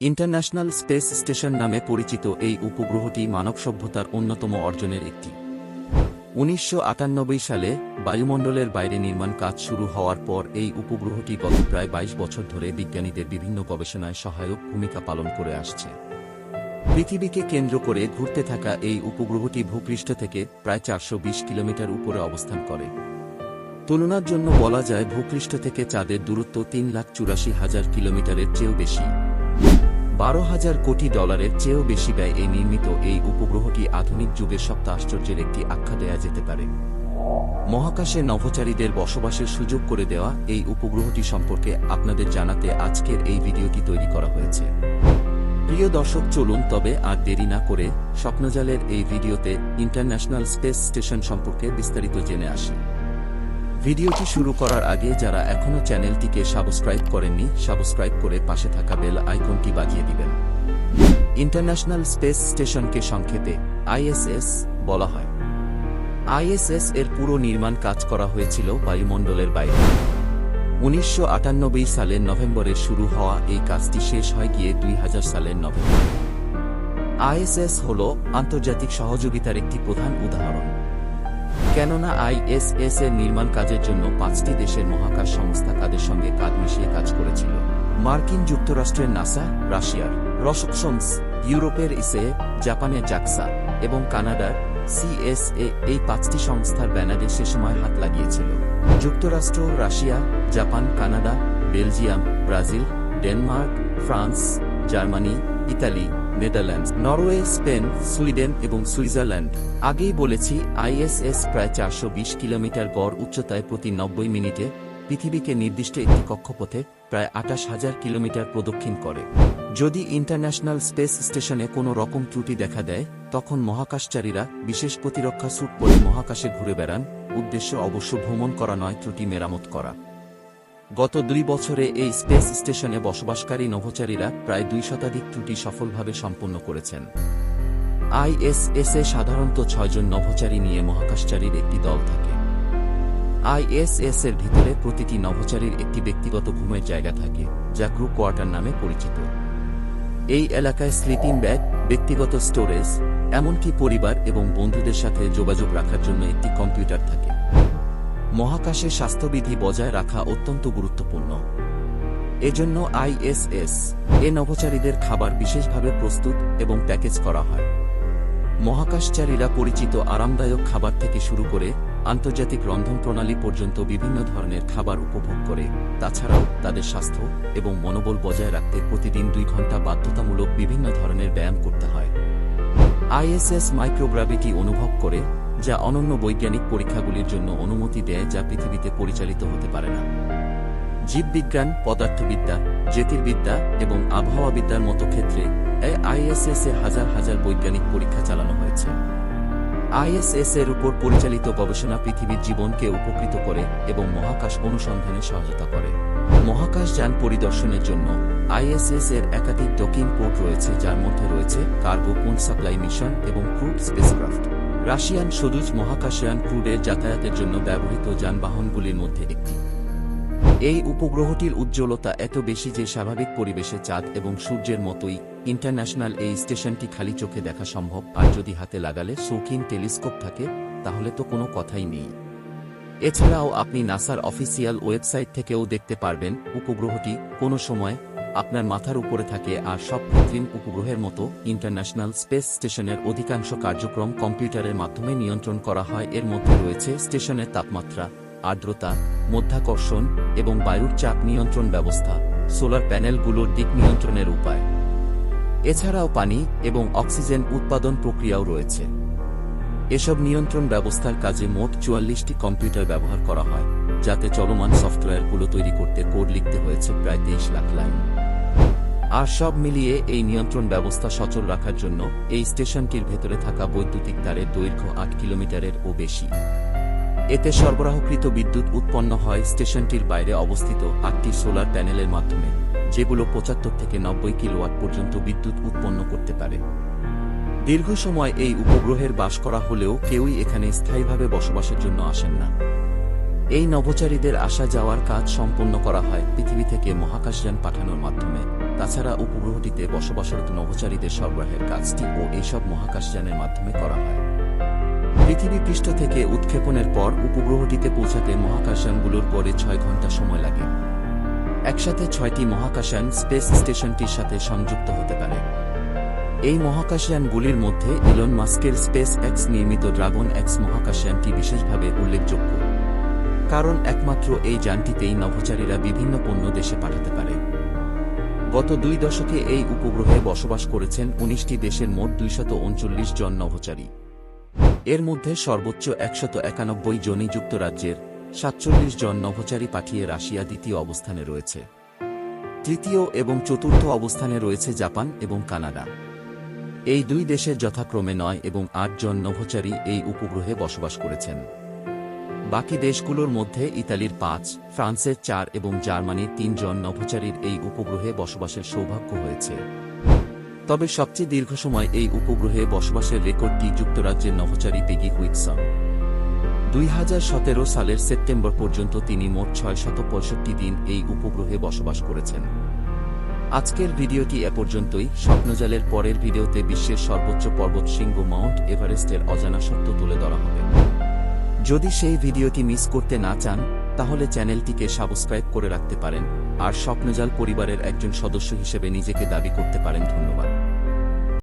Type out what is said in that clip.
International space station নামে পরিচিত এই উপগ্রহটি মানব সভ্যতার অন্যতম অর্জনের একটি। ১৯৯৮ সালে বায়ুমণ্ডলের বাইরে নির্মাণ কাজ শুরু হওয়ার পর এই উপগ্রহটি গত প্রায় ২২ বছর ধরে বিজ্ঞানীদের বিভিন্ন গবেষণায় সহায়ক ভূমিকা পালন করে আসছে। পৃথিবীকে কেন্দ্র করে ঘুরতে থাকা এই উপগ্রহটি ভূপৃষ্ঠ থেকে প্রায় ৪২০ কিলোমিটার উপরে অবস্থান করে। তুলনার জন্য বলা যায় ভূপৃষ্ঠ থেকে চাঁদের দূরত্ব ৩,৮৪,০০০ কিলোমিটারের চেয়েও বেশি। ১২,০০০ কোটি ডলারের চেয়েও বেশি ব্যয় এই নির্মিত এই উপগ্রহটি আধুনিক যুগের সপ্ত আশ্চর্যের একটি আখ্যা দেয়া যেতে পারে। মহাকাশে নভোচারীদের বসবাসের সুযোগ করে দেওয়া এই উপগ্রহটি সম্পর্কে আপনাদের জানাতে আজকের এই ভিডিওটি তৈরি করা হয়েছে। প্রিয় দর্শক, চলুন তবে আর দেরি না করে স্বপ্নজালের এই ভিডিওতে ইন্টারন্যাশনাল স্পেস স্টেশন সম্পর্কে বিস্তারিত জেনে আসি। ভিডিওটি শুরু করার আগে যারা এখনও চ্যানেলটিকে সাবস্ক্রাইব করেননি, সাবস্ক্রাইব করে পাশে থাকা বেল আইকনটি বাজিয়ে দিবেন। ইন্টারন্যাশনাল স্পেস স্টেশনকে সংক্ষেপে আইএসএস বলা হয়। আইএসএস এর পুরো নির্মাণ কাজ করা হয়েছিল বায়ুমণ্ডলের বাইরে। ১৯৯৮ সালের নভেম্বরে শুরু হওয়া এই কাজটি শেষ হয় গিয়ে ২০০০ সালের নভেম্বর। আইএসএস হল আন্তর্জাতিক সহযোগিতার একটি প্রধান উদাহরণ। কেননা আইএসএস এর নির্মাণ কাজের জন্য ৫টি দেশের মহাকাশ সংস্থা তাদের সঙ্গে কাঁধ মিশিয়ে কাজ করেছিল। মার্কিন যুক্তরাষ্ট্রের নাসা, রাশিয়ার রসকসমস, ইউরোপের ইসে, জাপানের জাক্সা এবং কানাডার সিএসএ এই ৫টি সংস্থার ব্যানারে সে সময় হাত লাগিয়েছিল। যুক্তরাষ্ট্র, Russia, Japan, Canada, Belgium, Brazil, Denmark, France, Germany, Italy, Netherlands, Norway, Spain, Sweden এবং সুইজারল্যান্ড। আগেই বলেছি, আইএসএস প্রায় ৪২০ কিলোমিটার গড় উচ্চতায় প্রতি ৯০ মিনিটে পৃথিবীকে নির্দিষ্ট একটি কক্ষপথে প্রায় ২৮,০০০ কিলোমিটার প্রদক্ষিণ করে। যদি ইন্টারন্যাশনাল স্পেস স্টেশনে কোনো রকম ত্রুটি দেখা দেয়, তখন মহাকাশচারীরা বিশেষ প্রতিরক্ষা স্যুট পরে মহাকাশে ঘুরে বেড়ান। উদ্দেশ্য অবশ্য ভ্রমণ করা নয়, ত্রুটি মেরামত করা। গত ২ বছরে এই স্পেস স্টেশনে বসবাসকারী নভোচারীরা প্রায় ২ শতাধিক ত্রুটি সফলভাবে সম্পন্ন করেছেন। আইএসএসে সাধারণত ৬ জন নভোচারী নিয়ে মহাকাশচারীর একটি দল থাকে। আইএসএস এর ভিতরে প্রতিটি নভোচারীর একটি ব্যক্তিগত ঘুমের জায়গা থাকে, যা ক্রু কোয়ার্টার নামে পরিচিত। এই এলাকায় স্লিপিং ব্যাগ, ব্যক্তিগত স্টোরেজ, এমনকি পরিবার এবং বন্ধুদের সাথে যোগাযোগ রাখার জন্য একটি কম্পিউটার থাকে। মহাকাশে স্বাস্থ্যবিধি বজায় রাখা অত্যন্ত গুরুত্বপূর্ণ। এজন্য আইএসএস এ নভোচারীদের খাবার বিশেষভাবে প্রস্তুত এবং প্যাকেজ করা হয়। মহাকাশচারীরা পরিচিত আরামদায়ক খাবার থেকে শুরু করে আন্তর্জাতিক রন্ধন প্রণালী পর্যন্ত বিভিন্ন ধরনের খাবার উপভোগ করে। তাছাড়াও তাদের স্বাস্থ্য এবং মনোবল বজায় রাখতে প্রতিদিন ২ ঘন্টা বাধ্যতামূলক বিভিন্ন ধরনের ব্যায়াম করতে হয়। আইএসএস মাইক্রোগ্র্যাভিটি অনুভব করে, যা অনন্য বৈজ্ঞানিক পরীক্ষাগুলির জন্য অনুমতি দেয় যা পৃথিবীতে পরিচালিত হতে পারে না। জীববিজ্ঞান, পদার্থবিদ্যা, জ্যোতির্বিদ্যা এবং আবহাওয়াবিদ্যার মতো ক্ষেত্রে আইএসএস এ হাজার হাজার বৈজ্ঞানিক পরীক্ষা চালানো হয়েছে। আইএসএস এর উপর পরিচালিত গবেষণা পৃথিবীর জীবনকে উপকৃত করে এবং মহাকাশ অনুসন্ধানে সহায়তা করে। মহাকাশযান পরিদর্শনের জন্য আইএসএস এর একাধিক ডকিং পোর্ট রয়েছে, যার মধ্যে রয়েছে কার্গো মুন সাপ্লাই মিশন এবং ক্রুড স্পেসক্রাফট। রাশিয়ান সোয়ুজ মহাকাশযান ক্রুডের যাতায়াতের জন্য ব্যবহৃত যানবাহনগুলির মধ্যে একটি। এই উপগ্রহটির উজ্জ্বলতা এত বেশি যে স্বাভাবিক পরিবেশে চাঁদ এবং সূর্যের মতোই ইন্টারন্যাশনাল এই স্টেশনটি খালি চোখে দেখা সম্ভব। আর যদি হাতে লাগালে শৌখিন টেলিস্কোপ থাকে, তাহলে তো কোনো কথাই নেই। এছাড়াও আপনি নাসার অফিসিয়াল ওয়েবসাইট থেকেও দেখতে পারবেন উপগ্রহটি কোনো সময় আপনার মাথার উপরে থাকে। আর সব কৃত্রিম উপগ্রহের মতো ইন্টারন্যাশনাল স্পেস স্টেশনের অধিকাংশ কার্যক্রম কম্পিউটারের মাধ্যমে নিয়ন্ত্রণ করা হয়। এর মধ্যে রয়েছে স্টেশনের তাপমাত্রা, আর্দ্রতা, মধ্যাকর্ষণ এবং বায়ুর চাপ নিয়ন্ত্রণ ব্যবস্থা, সোলার প্যানেলগুলোর দিক নিয়ন্ত্রণের উপায়। এছাড়াও পানি এবং অক্সিজেন উৎপাদন প্রক্রিয়াও রয়েছে। এসব নিয়ন্ত্রণ ব্যবস্থার কাজে মোট ৪৪টি কম্পিউটার ব্যবহার করা হয়, যাতে চলমান সফটওয়্যারগুলো তৈরি করতে কোড লিখতে হয়েছে প্রায় ২৩ লাখ লাইন। আর সব মিলিয়ে এই নিয়ন্ত্রণ ব্যবস্থা সচল রাখার জন্য এই স্টেশনটির ভেতরে থাকা বৈদ্যুতিক তারের দৈর্ঘ্য ৮ কিলোমিটারের ও বেশি। এতে সরবরাহকৃত বিদ্যুৎ উৎপন্ন হয় স্টেশনটির বাইরে অবস্থিত ৮টি সোলার প্যানেলের মাধ্যমে, যেগুলো ৭৫ থেকে ৯০ কিলোওয়াট পর্যন্ত বিদ্যুৎ উৎপন্ন করতে পারে। দীর্ঘ সময় এই উপগ্রহের বাস করা হলেও কেউই এখানে স্থায়ীভাবে বসবাসের জন্য আসেন না। এই নভোচারীদের আসা যাওয়ার কাজ সম্পন্ন করা হয় পৃথিবী থেকে মহাকাশযান পাঠানোর মাধ্যমে। তাছাড়া উপগ্রহটিতে বসবাসরত নভোচারীদের সরবরাহের কাজটি ও এইসব মহাকাশযানের মাধ্যমে করা হয়। পৃথিবী পৃষ্ঠ থেকে উৎক্ষেপণের পর উপগ্রহটিতে পৌঁছাতে মহাকাশযানগুলোর গড়ে 6 ঘন্টা সময় লাগে। একসাথে 6টি মহাকাশযান স্পেস স্টেশনটির সাথে সংযুক্ত হতে পারে। এই মহাকাশযানগুলির মধ্যে ইলন মাস্কের স্পেস এক্স নির্মিত ড্রাগন এক্স মহাকাশযানটি বিশেষভাবে উল্লেখযোগ্য, কারণ একমাত্র এই যানটিতেই নভোচারীরা বিভিন্ন পণ্য দেশে পাঠাতে পারে। গত 2 দশকে এই উপগ্রহে বসবাস করেছেন 19টি দেশের মোট 239 জন নভোচারী। এর মধ্যে সর্বোচ্চ 191 জনই যুক্তরাজ্যের, 47 জন নভোচারী পাঠিয়ে রাশিয়া দ্বিতীয় অবস্থানে রয়েছে। তৃতীয় এবং চতুর্থ অবস্থানে রয়েছে জাপান এবং কানাডা। এই 2 দেশের যথাক্রমে 9 এবং 8 জন নভোচারী এই উপগ্রহে বসবাস করেছেন। বাকি দেশগুলোর মধ্যে ইতালির 5, ফ্রান্সের 4 এবং জার্মানির 3 জন নভোচারীর এই উপগ্রহে বসবাসের সৌভাগ্য হয়েছে। তবে সবচেয়ে দীর্ঘ সময় এই উপগ্রহে বসবাসের রেকর্ডটি যুক্তরাজ্যের নভোচারী পেগি হুইটসন। 2017 সালের সেপ্টেম্বর পর্যন্ত তিনি মোট 665 দিন এই উপগ্রহে বসবাস করেছেন। আজকের ভিডিওটি এ পর্যন্তই। স্বপ্নজালের পরের ভিডিওতে বিশ্বের সর্বোচ্চ পর্বতশৃঙ্গ মাউন্ট এভারেস্টের অজানা সত্য তুলে ধরা হবে। যদি সেই ভিডিওটি মিস করতে না চান, তাহলে চ্যানেলটিকে সাবস্ক্রাইব করে রাখতে পারেন আর স্বপ্নজাল পরিবারের একজন সদস্য হিসেবে নিজেকে দাবি করতে পারেন। ধন্যবাদ।